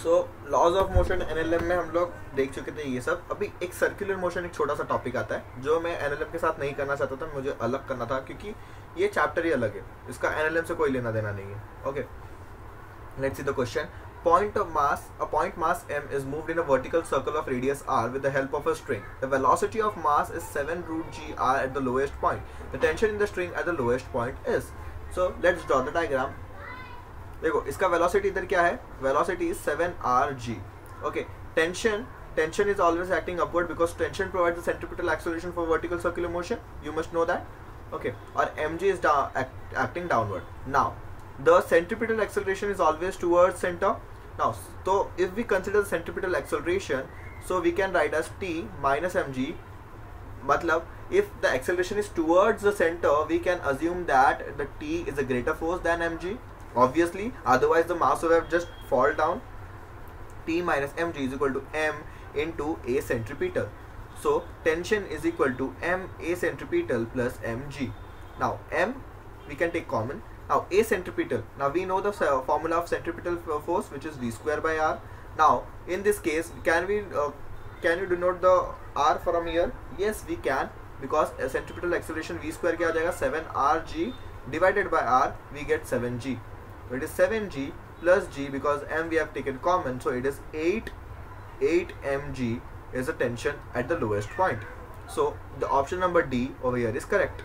So laws of motion NLM में हम लोग देख चुके थे ये सब। अभी एक सर्कुलर मोशन, एक छोटा सा टॉपिक आता है जो मैं एनएलएम के साथ नहीं करना चाहता था, मुझे अलग करना था क्योंकि ये चैप्टर ही अलग है, इसका एनएलएम से कोई लेना देना नहीं है। Okay, let's see the question. A point mass m is moved in a vertical circle of radius r with the help of a string. The velocity of mass is 7 root g r at the lowest point. The tension in the string at the lowest point is. So let's draw the diagram. देखो इसका velocity इधर क्या है, velocity is 7rg. Okay, tension is always acting upward because tension provides the centripetal acceleration for vertical circular motion. You must know that. Okay, or mg is acting downward. Now the centripetal acceleration is always towards center. Now so if we consider the centripetal acceleration, so we can write as t minus mg. मतलब if the acceleration is towards the center, we can assume that the t is a greater force than mg, obviously, otherwise the mass would have just fall down. T minus mg is equal to m into a centripetal. So tension is equal to m a centripetal plus mg. Now m we can take common. Now a centripetal, now we know the formula of centripetal force, which is v square by r. Now in this case, can you denote the r from here? Yes, we can, because a centripetal acceleration v square क्या आ जाएगा, 7rg divided by r, we get 7g. So it is 7g plus g, because m we have taken common, so it is 8 mg is the tension at the lowest point. So the option number D over here is correct.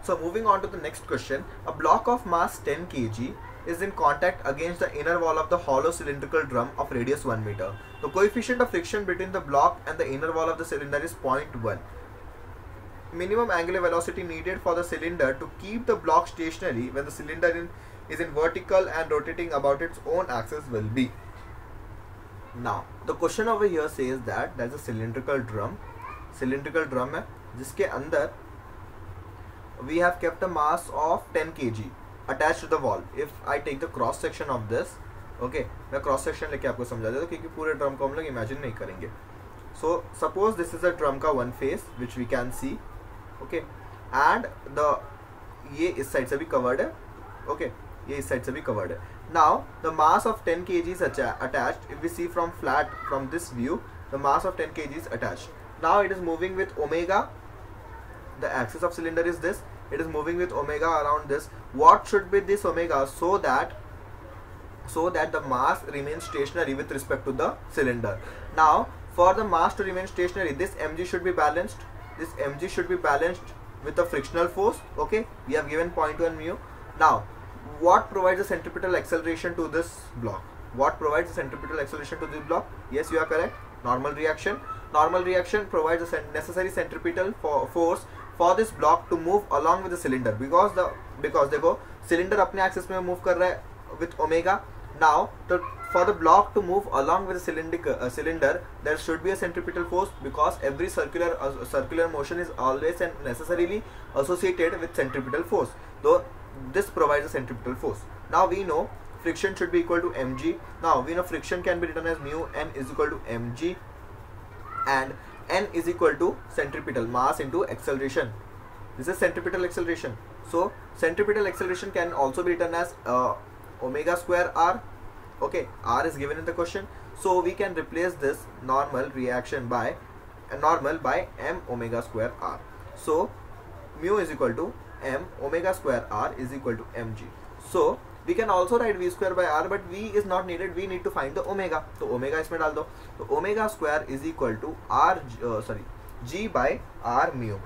So moving on to the next question. A block of mass 10 kg is in contact against the inner wall of the hollow cylindrical drum of radius 1 meter. The coefficient of friction between the block and the inner wall of the cylinder is 0.1. Minimum angular velocity needed for the cylinder to keep the block stationary when the cylinder is in vertical and rotating about its own axis will be. Now the question over here says that there's a cylindrical drum है जिसके अंदर we have kept a mass of 10 kg attached to the wall. If I take the cross section of this, okay, मैं cross section लेके आपको समझा देता हूँ क्योंकि पूरे ड्रम को हम लोग इमेजिन नहीं करेंगे. So suppose this is a drum का one face which we can see, okay, and the ये इस साइड से भी covered है, okay, ये इस साइड से भी covered है. Now the mass of 10 kg is attached. If we see from this view, the mass of 10 kg is attached. Now it is moving with omega. The axis of cylinder is this, it is moving with omega around this. What should be this omega, so that the mass remains stationary with respect to the cylinder. Now for the mass to remain stationary, this mg should be balanced, with the frictional force. Okay, we have given 0.1 mu. Now what provides the centripetal acceleration to this block? Yes, you are correct. Normal reaction provides the necessary centripetal force for this block to move along with the cylinder, because देखो cylinder अपने axis में move कर रहा है with omega. Now for the block to move along with the cylinder, there should be a centripetal force, because every circular motion is always and necessarily associated with centripetal force. So this provides a centripetal force. Now we know friction should be equal to mg. Now we know friction can be written as mu n is equal to mg, and n is equal to centripetal mass into acceleration. This is centripetal acceleration. So centripetal acceleration can also be written as omega square r. Okay, r is given in the question, so we can replace this normal by m omega square r. So mu is equal to m omega square r is equal to mg. So we can also write v square by r, but v is not needed, we need to find the omega. तो omega इसमें डाल दो, तो omega square is equal to g by r mu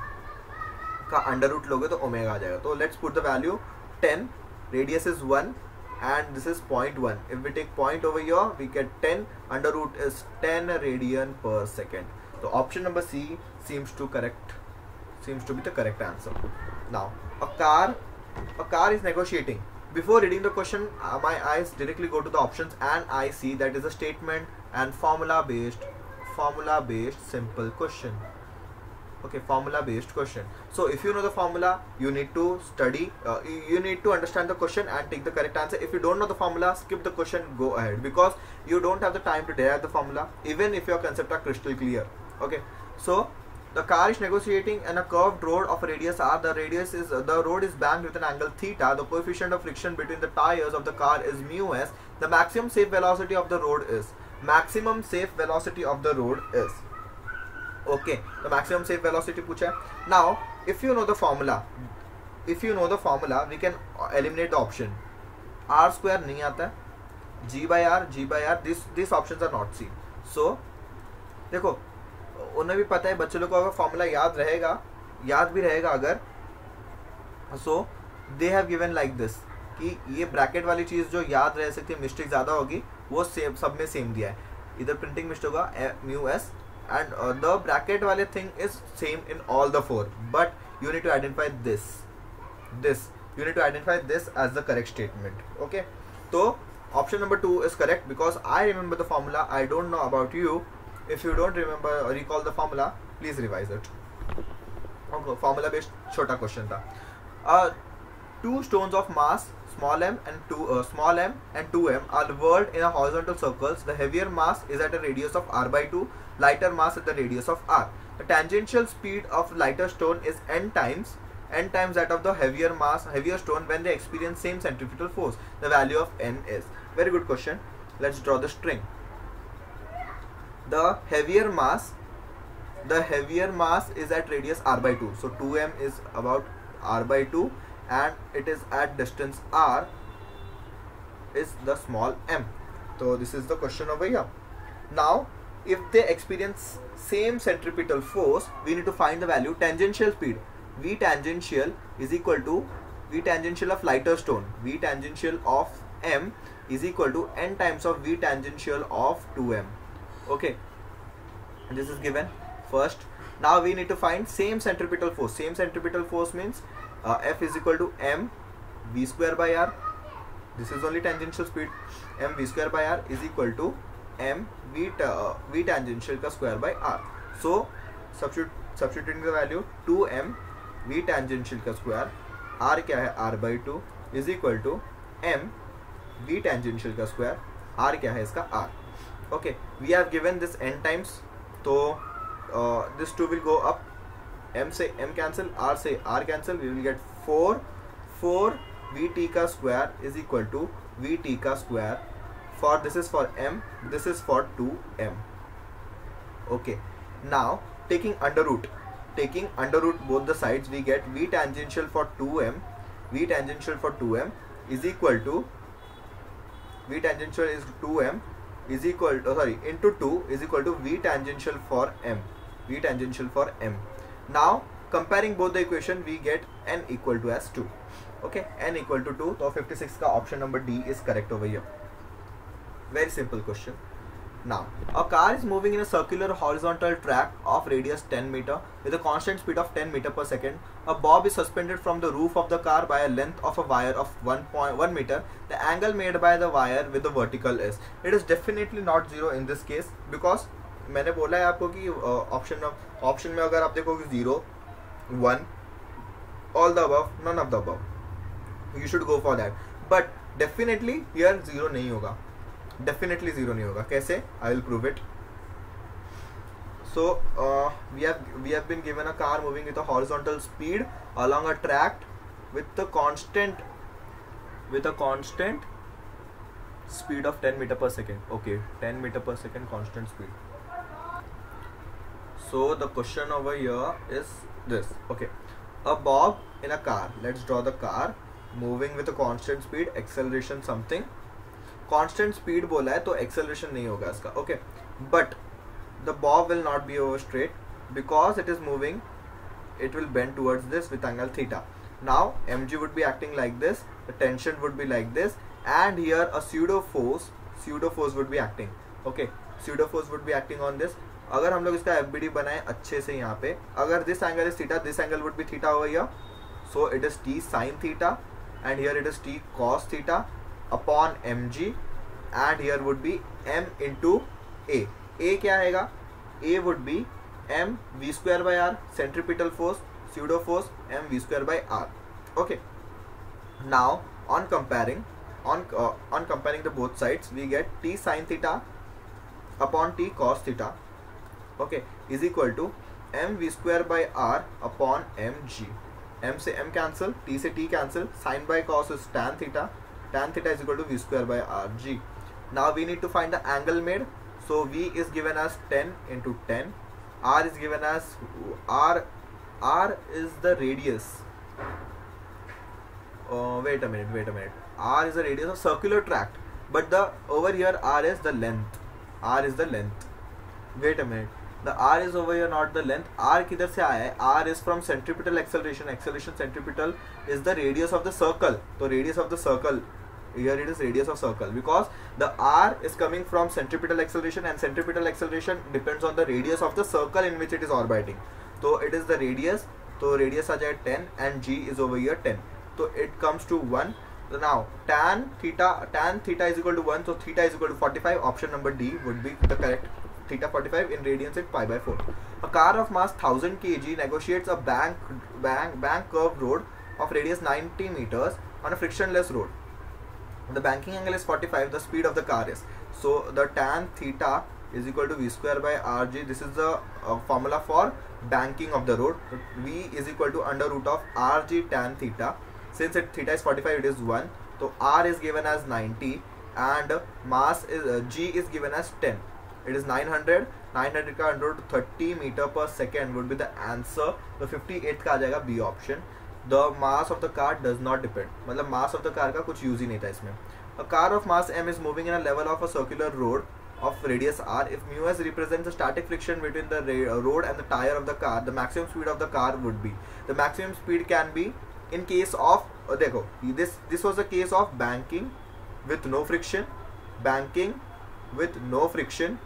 का under root लोगे तो omega आ जाएगा. तो let's put the value 10, radius is 1 and this is 0.1. If we take point over here, we get 10, under root is 10 radian per second. So option number C seems to be the correct answer. Now a car is negotiating. Before reading the question, my eyes directly go to the options and I see that is a statement and formula based simple question. Okay, formula based question. So if you know the formula, you need to study, you need to understand the question and take the correct answer. If you don't know the formula, skip the question, go ahead, because you don't have the time to derive the formula even if your concepts are crystal clear. Okay, so The car is negotiating in a curved road of a radius r. The road is banked with an angle theta. The coefficient of friction between the tires of the car is mu s. The maximum safe velocity of the road is. Maximum safe velocity of the road is. Okay, the maximum safe velocity पूछा है. Now, if you know the formula, we can eliminate the option. R square नहीं आता है. G by R. These options are not seen. So, देखो उन्हें भी पता है, बच्चों लोग को अगर फॉर्मूला याद भी रहेगा अगर, so they have given like this कि ये ब्रैकेट वाली चीज़ जो याद रह सकती है, मिस्टेक ज़्यादा होगी, वो सेम सब में सेम दिया है. इधर प्रिंटिंग मिस्टेक होगा mu S and the bracket वाले thing is same in all the four, but you need to identify this as the correct statement. Okay, तो option number 2 is correct because I remember the formula. I don't know about you. If you don't remember or recall the formula, please revise it. Okay, formula based छोटा question था. Two stones of mass small m and 2m are whirled in a horizontal circles. The heavier mass is at a radius of r by 2. Lighter mass at the radius of r. The tangential speed of lighter stone is n times that of the heavier stone when they experience same centrifugal force. The value of n is. Very good question. Let's draw the string. The heavier mass is at radius r by 2. So 2m is about r by 2 and it is at distance r is the small m. So this is the question over here. Now if they experience same centripetal force, we need to find the value tangential speed. V tangential is equal to V tangential of lighter stone. V tangential of m is equal to n times of V tangential of 2m. Okay, this is given first. Now we need to find same centripetal force. Same centripetal force means F is equal to m v square by r. This is only tangential speed. M v square by r is equal to m v tangential का square by r. So substituting the value 2m v tangential का square, r क्या है r by 2 is equal to m v tangential का square, r क्या है इसका r. Okay, we have given this n times, so this 2 will go up, m से m cancel, r से r cancel, we will get 4 vt का square is equal to vt का square. For this is for m, this is for 2m. Okay, now taking under root both the sides, we get v tangential for 2m is equal to v tangential is 2m is equal to into 2 is equal to v tangential for m. Now comparing both the equation, we get n equal to as 2. Okay, n equal to 2. So 56 का option number D is correct over here. Very simple question. Now a car is moving in a circular horizontal track of radius 10 meter with a constant speed of 10 meter per second. A bob is suspended from the roof of the car by a length of a wire of 1.1 meter. The angle made by the wire with the vertical is. It is definitely not 0 in this case because मैंने बोला है आपको कि option में अगर आप देखोगे 0, 1, all the above, none of the above, you should go for that. But definitely here 0 नहीं होगा. Definitely 0 नहीं होगा. कैसे? I will prove it. So we have been given a car moving with a horizontal speed along a track with a constant speed of 10 meter per second. Okay, 10 meter per second constant speed. So the question over here is this. Okay, a bob in a car. Let's draw the car moving with a constant speed, acceleration something. Constant speed बोला है तो acceleration नहीं होगा इसका. Okay, but the bob will not be over straight because it is moving. It will bend towards this with angle theta. Now mg would be acting like this, the tension would be like this, and here a pseudo force would be acting. Okay, pseudo force would be acting on this. अगर हम लोग इसका FBD बनाएं अच्छे से यहाँ पे, अगर this angle is theta, this angle would be theta over here, so it is t sin theta, and here it is t cos theta upon mg, and here would be m into a. A क्या आएगा? A would be m v square by r, centripetal force, pseudo force m v square by r. Okay, now on comparing the both sides, we get t sin theta upon t cos theta, okay, is equal to M V square by R upon M G. M से M cancel, T से T cancel, sine by cos is tan theta. Tan theta is equal to v square by rg. Now we need to find the angle made. So v is given as 10 into 10. R is given as r is the radius. Wait a minute. R is the radius of circular tract, but the over here r is the length. R is the length. Wait a minute. The r is over here, not the length. R किधर से आया है? R is from centripetal acceleration. Acceleration centripetal is the radius of the circle. तो radius of the circle. Here it is radius of circle, because the r is coming from centripetal acceleration, and centripetal acceleration depends on the radius of the circle in which it is orbiting. So it is the radius. So radius आ जाए 10 and g is over here 10. So it comes to 1. So now tan theta is equal to 1. So theta is equal to 45. Option number D would be the correct. Theta 45 in radians at pi by 4. A car of mass 1000 kg negotiates a bank curved road of radius 90 meters on a frictionless road. The banking angle is 45. The speed of the car is, so the tan theta is equal to v square by rg. This is the formula for banking of the road. V is equal to under root of rg tan theta. Since theta is 45, it is 1. So r is given as 90 and mass is g is given as 10. It is 900. 900 का under root 30 meter per second would be the answer. तो 58 का आ जाएगा B option. The mass of the car does not depend. मतलब mass of the car का कुछ use ही नहीं था इसमें. A car of mass m is moving in a level of a circular road of radius r. If mu s represents the static friction between the road and the tire of the car, the maximum speed of the car would be. The maximum speed can be in case of देखो this was a case of banking with no friction, banking with no friction,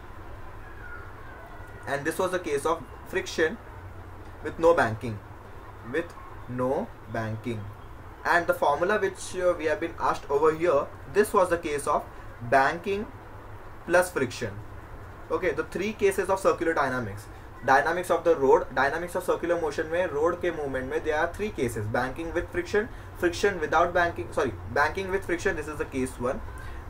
and this was a case of friction with no banking, and the formula which we have been asked over here, this was the case of banking plus friction. Okay, the three cases of circular dynamics. Dynamics of the road, dynamics of circular motion में road के movement में there are three cases: banking with friction, friction without banking, banking with friction, this is the case 1,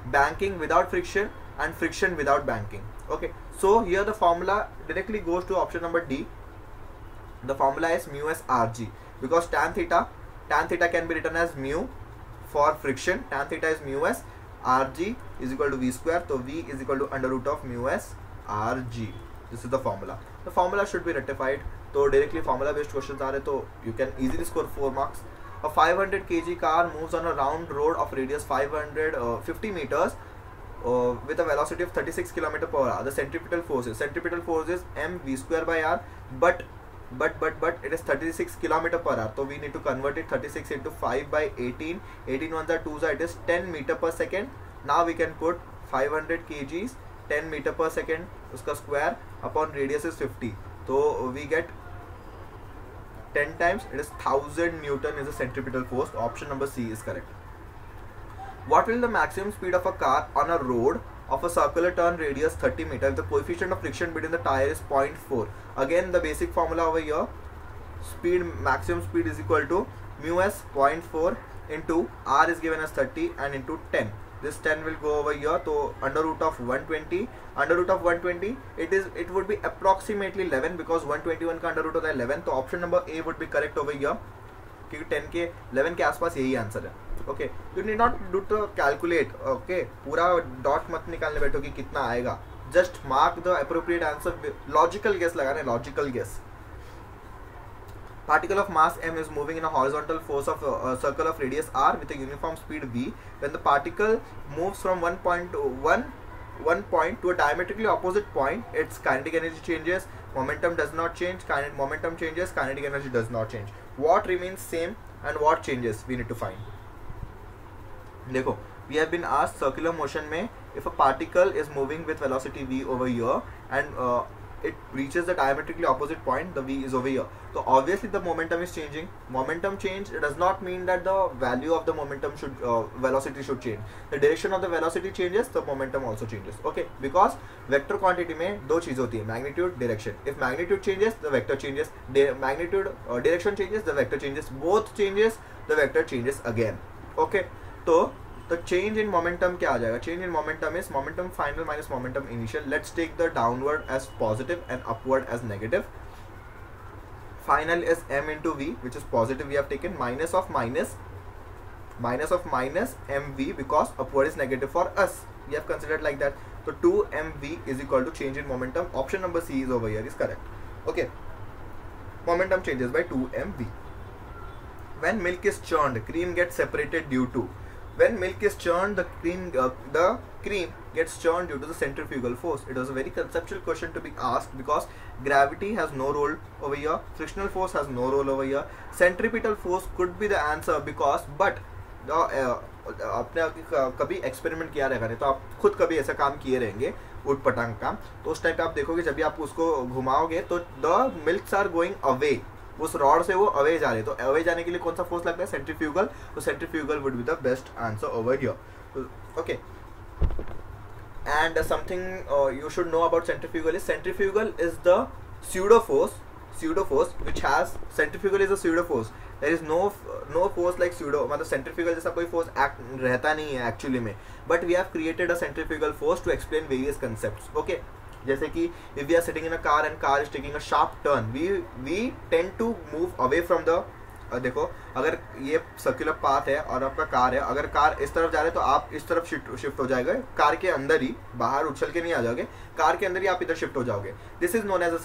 banking without friction, and friction without banking. Okay, so here the formula directly goes to option number D. The formula is mu s rg, because tan theta can be written as mu for friction. Tan theta is mu s, rg is equal to v square. So v is equal to under root of mu s rg. This is the formula. The formula should be rectified. So directly formula based questions are, so you can easily score 4 marks. A 500 kg car moves on a round road of radius 50 meters with a velocity of 36 km per hour. The centripetal force is m v square by r, but it is 36 km per hour. So we need to convert it 36 into 5 by 18. 18 ones are 2s, it is 10 meter per second. Now we can put 500 kgs 10 meter per second uska square upon radius is 50. So we get 10 times, it is 1000 Newton is the centripetal force. Option number C is correct. What will the maximum speed of a car on a road of a circular turn radius 30 meter if the coefficient of friction between the tire is 0.4? Again the basic formula over here, maximum speed is equal to mu s 0.4 into r is given as 30 and into 10. This 10 will go over here, so under root of 120. Under root of 120, it would be approximately 11, because 121 का under root होता है 11. तो option number A would be correct over here, क्योंकि 10 के 11 के आसपास यही answer है. Okay, you need not do to calculate. Okay, पूरा डॉट मत निकालने बैठो कि कितना आएगा. Just mark the appropriate answer. Logical guess लगाना है, logical guess. Particle of mass m is moving in a horizontal force of a circle of radius r with a uniform speed v. When the particle moves from one point to a diametrically opposite point, its kinetic energy changes, momentum does not change. Momentum changes, kinetic energy does not change. What remains same and what changes we need to find. देखो, we have been asked circular motion में if a particle is moving with velocity v over here and it reaches the diametrically opposite point, the v is over here. So obviously the momentum is changing. Momentum change does not mean that the value of the momentum should velocity should change. The direction of the velocity changes, the momentum also changes. Okay, because vector quantity में दो चीज होती है, magnitude, direction. If magnitude changes, the vector changes. Magnitude direction changes, the vector changes. Both changes, the vector changes again. Okay, तो the change in momentum क्या आ जाएगा? Change in momentum is momentum final minus momentum initial. Let's take the downward as positive and upward as negative. final is m into v, which is positive we have taken, minus of minus mv, because upward is negative for us, we have considered like that. So 2mv is equal to change in momentum. Option number C is over here is correct. Okay, momentum changes by 2mv. When milk is churned, cream gets separated due to. When milk is churned, the cream gets churned due to the centrifugal force. It was a very conceptual question to be asked, because gravity has no role over here, frictional force has no role over here, centripetal force could be the answer, because but आपने कभी experiment किया रहेगा नहीं, तो आप खुद कभी ऐसा काम किए रहेंगे उठ पटांग काम, तो उस टाइम पे आप देखोगे जब भी आप उसको घुमाओगे तो the milks are going away, उस रॉड से वो अवे जा रहे, तो अवे जाने के लिए कौन सा फोर्स लगता है, सेंट्रीफ्यूगल, तो centrifugal would be the best answer over here. Okay, and something you should know about centrifugal is the pseudo force which has, centrifugal is a pseudo force, there is no force like pseudo, मतलब centrifugal जैसा कोई force रहता नहीं है actually में, but we have created a centrifugal force to explain various concepts. Okay, जैसे कि if we are sitting in a car and car is taking a sharp turn, we tend to move away from the देखो अगर ये circular path है और आपका car है, अगर कार इस तरफ जा रहे है तो आप इस तरफ शिफ्ट हो जाएगा, कार के अंदर ही, बाहर उछल के नहीं आ जाओगे, कार के अंदर ही आप इधर शिफ्ट हो जाओगे. This is known as a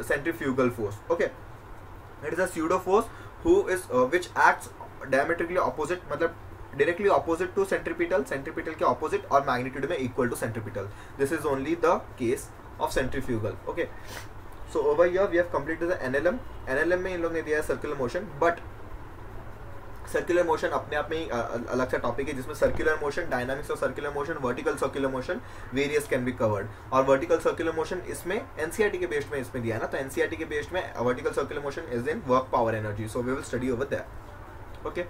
centrifugal force. Okay, it is a pseudo force who is which acts diametrically opposite, मतलब डायरेक्टली ऑपोजिट टू सेंट्रीपिटल के ऑपोजिट और मैग्नीट्यूड में equal to centripetal. This is only the case of centrifugal. Okay, so over here we have completed the NLM में इन लोग ने दिया है circular motion, but circular motion अपने आप में ही अलग सा टॉपिक है, जिसमें circular motion, dynamics of circular motion, vertical circular motion, various can be covered. और वर्टिकल सर्कुलर मोशन इसमें एनसीईआरटी के बेस्ड में इसमें दिया है ना, तो एनसीईआरटी के बेस्ड में vertical circular motion is in work power energy, so we will study over that. Okay.